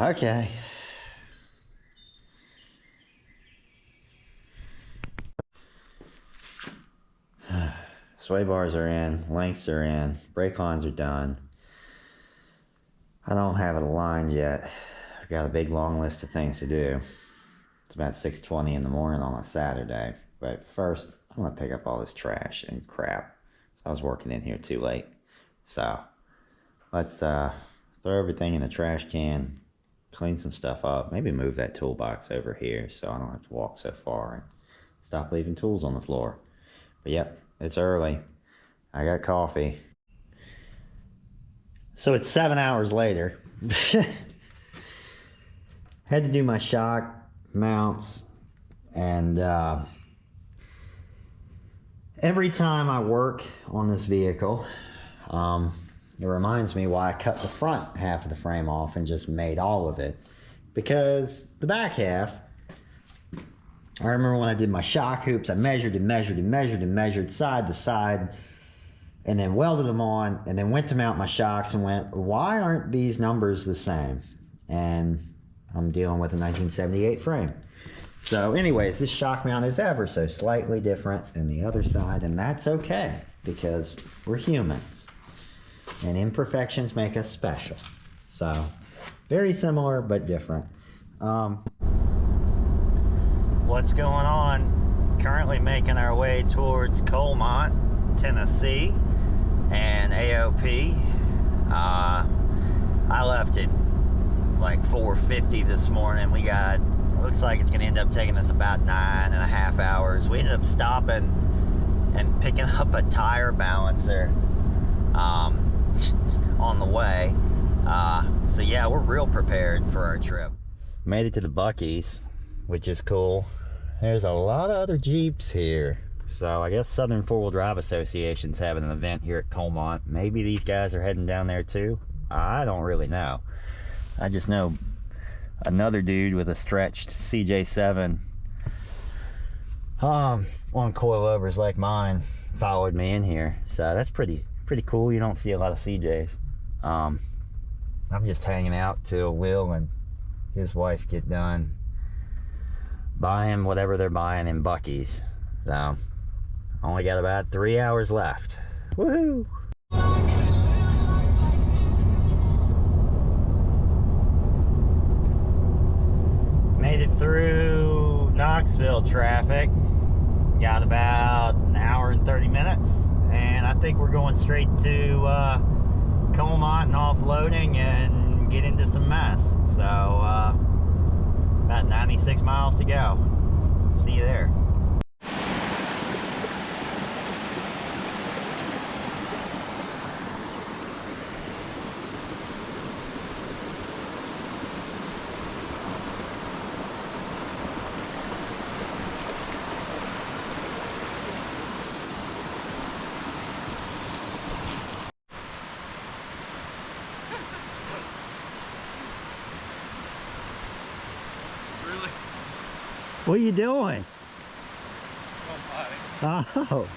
Okay. Sway bars are in, lengths are in, brake lines are done. I don't have it aligned yet. I've got a big long list of things to do. It's about 6:20 in the morning on a Saturday. But first, I'm gonna pick up all this trash and crap. So I was working in here too late. So let's throw everything in the trash can, clean some stuff up, maybe move that toolbox over here so I don't have to walk so far and stop leaving tools on the floor. But yep, it's early. I got coffee. So it's 7 hours later. Had to do my shock mounts, and every time I work on this vehicle, it reminds me why I cut the front half of the frame off and just made all of it. Because the back half, I remember when I did my shock hoops, I measured and measured and measured and measured side to side, and then welded them on, and then went to mount my shocks and went, why aren't these numbers the same? And I'm dealing with a 1978 frame. So anyways, this shock mount is ever so slightly different than the other side, and that's okay, because we're humans, and imperfections make us special. So, very similar, but different. What's going on? Currently making our way towards Coalmont, Tennessee, and AOP. I left at like 4:50 this morning. We got, looks like it's gonna end up taking us about 9.5 hours. We ended up stopping and picking up a tire balancer on the way. So yeah, we're real prepared for our trip. Made it to the Buc-ee's, which is cool. There's a lot of other Jeeps here. So I guess Southern Four-Wheel Drive Association's having an event here at Coalmont. Maybe these guys are heading down there too. I don't really know. I just know another dude with a stretched CJ7 on coilovers like mine followed me in here. So that's pretty cool. You don't see a lot of CJs. I'm just hanging out till Will and his wife get done buying whatever they're buying in Buc-ee's. So only got about 3 hours left. Woohoo! Made it through Knoxville traffic. Got about an hour and 30 minutes, and I think we're going straight to Coalmont and offloading and get into some mess. So about 96 miles to go. See you there. Really? What are you doing? Oh.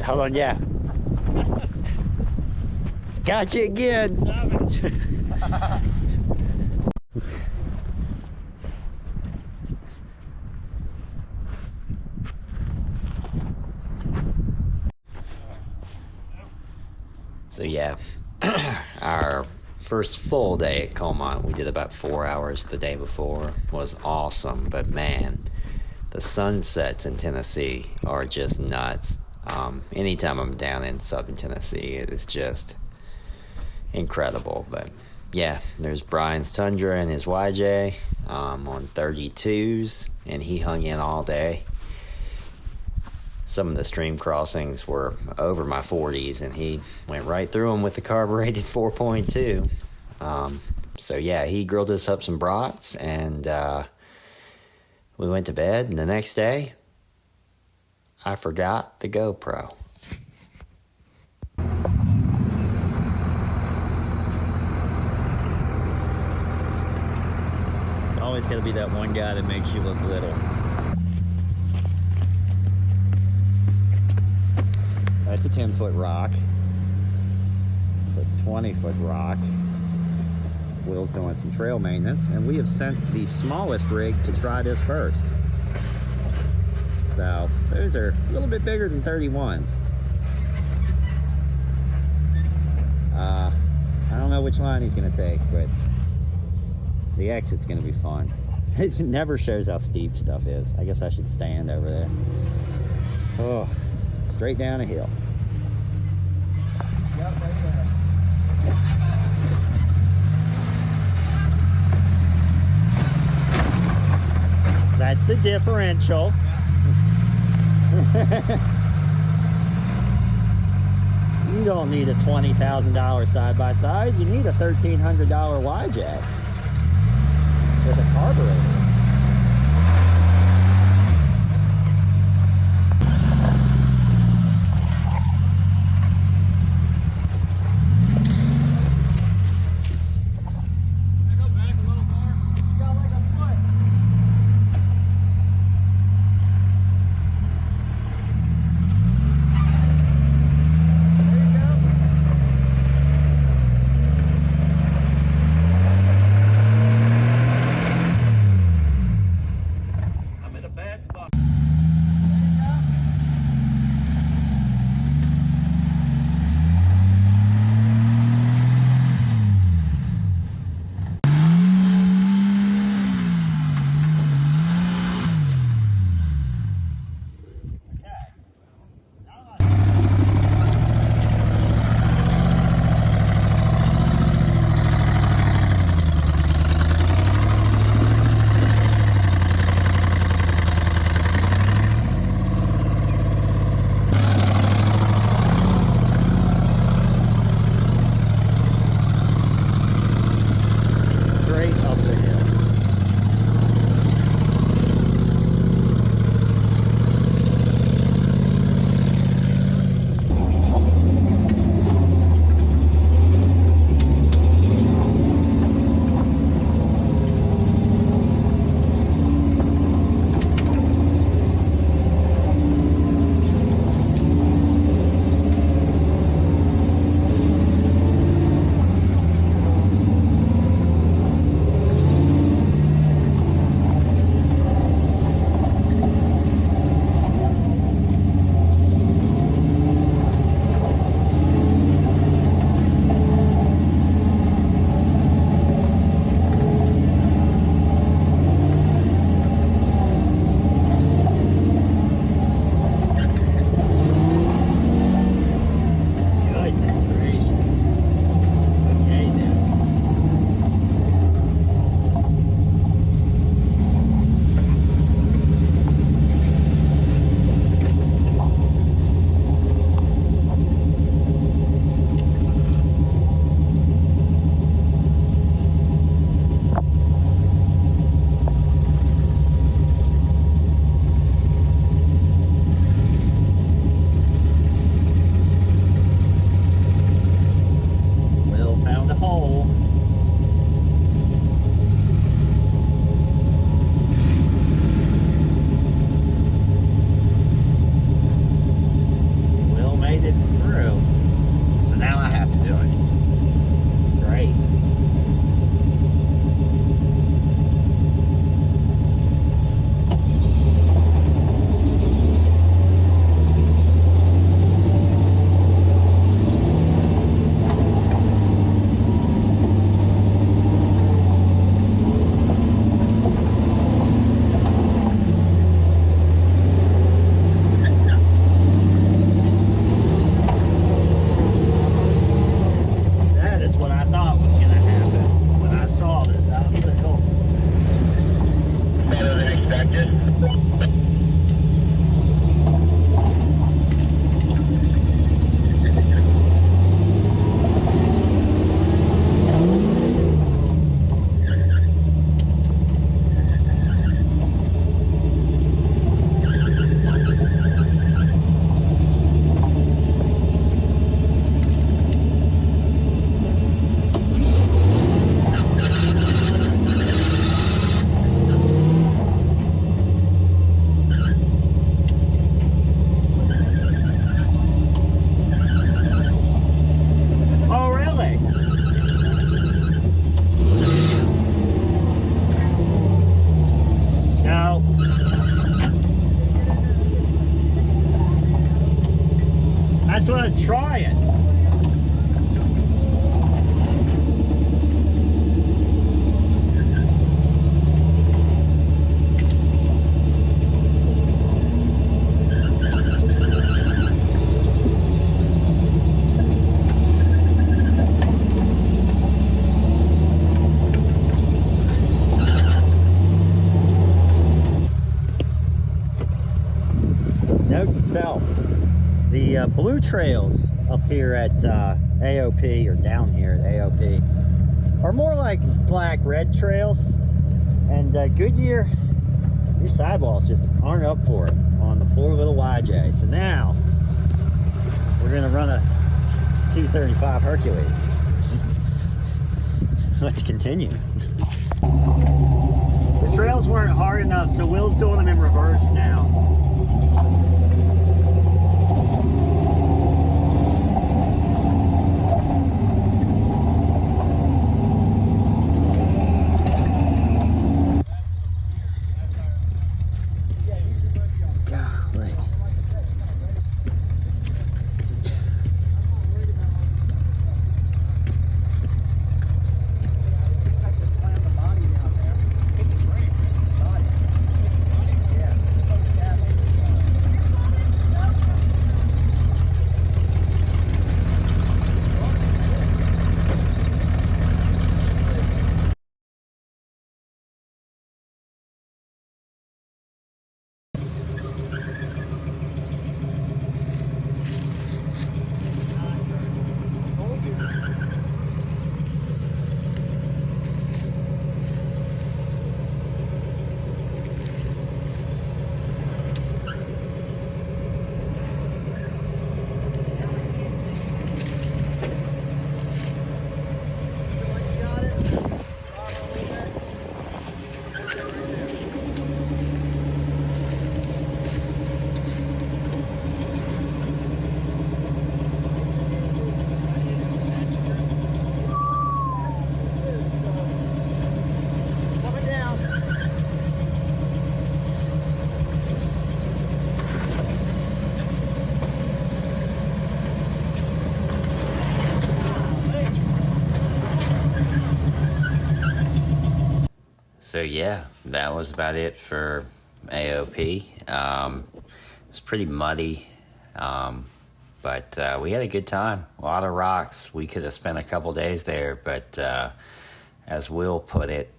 Hold on, yeah. Got you again. So yeah, our first full day at Coalmont, we did about 4 hours the day before, was awesome. But man, the sunsets in Tennessee are just nuts. Anytime I'm down in southern Tennessee, it is just incredible. But yeah, there's Brian's Tundra and his YJ on 32s, and he hung in all day. Some of the stream crossings were over my 40s, and he went right through them with the carbureted 4.2. So yeah, he grilled us up some brats, and we went to bed. And the next day, I forgot the GoPro. It's always got to be that one guy that makes you look little. That's a 10-foot rock. It's a 20-foot rock. Will's doing some trail maintenance, and we have sent the smallest rig to try this first. So, those are a little bit bigger than 31s. I don't know which line he's going to take, but the exit's going to be fun. It never shows how steep stuff is. I guess I should stand over there. Oh, straight down a hill. Yep, right there. That's the differential. You don't need a $20,000 side-by-side. You need a $1,300 YJ with a carburetor. That's what I was trying. Note to self. The blue trails up here at AOP, or down here at AOP, are more like black-red trails, and Goodyear, your sidewalls just aren't up for it on the poor little YJ. So now we're gonna run a 235 Hercules. Let's continue. The trails weren't hard enough, so Will's doing them in reverse now. So yeah, that was about it for AOP. It was pretty muddy, but we had a good time. A lot of rocks. We could have spent a couple days there, but as Will put it,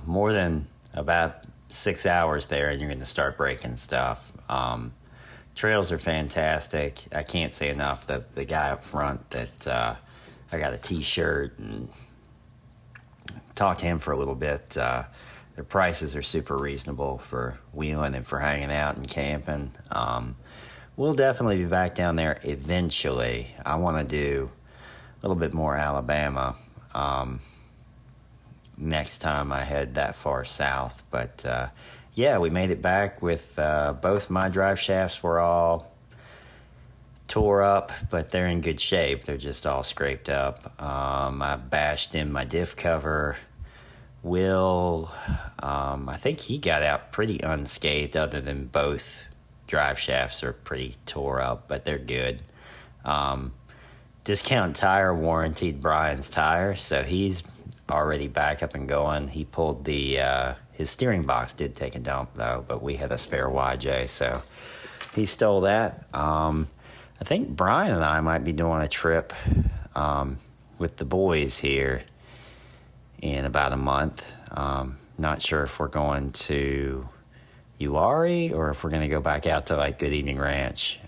more than about 6 hours there and you're going to start breaking stuff. Trails are fantastic. I can't say enough. The guy up front that I got a t-shirt and talked to him for a little bit. Their prices are super reasonable for wheeling and for hanging out and camping. We'll definitely be back down there eventually. I want to do a little bit more Alabama next time I head that far south. But yeah, we made it back with both my drive shafts were all tore up, but they're in good shape. They're just all scraped up. I bashed in my diff cover. Will, I think he got out pretty unscathed, other than both drive shafts are pretty tore up, but they're good. Discount Tire warranted Brian's tire, so he's already back up and going. He pulled his steering box did take a dump though, but we had a spare YJ, so he stole that. I think Brian and I might be doing a trip with the boys here in about a month. Not sure if we're going to Uwharrie or if we're going to go back out to like Good Evening Ranch.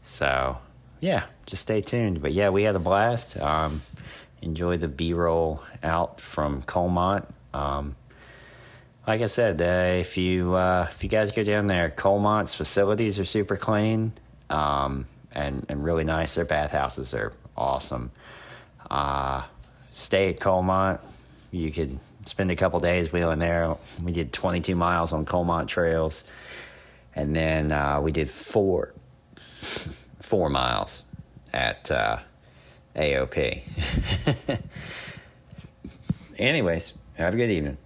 So yeah, just stay tuned. But yeah, we had a blast. Enjoyed the B-roll out from Coalmont. Like I said, if you guys go down there, Coalmont's facilities are super clean and really nice. Their bathhouses are awesome. Stay at Coalmont. You could spend a couple days wheeling there. We did 22 miles on Coalmont trails, and then we did four miles at AOP. Anyways, have a good evening.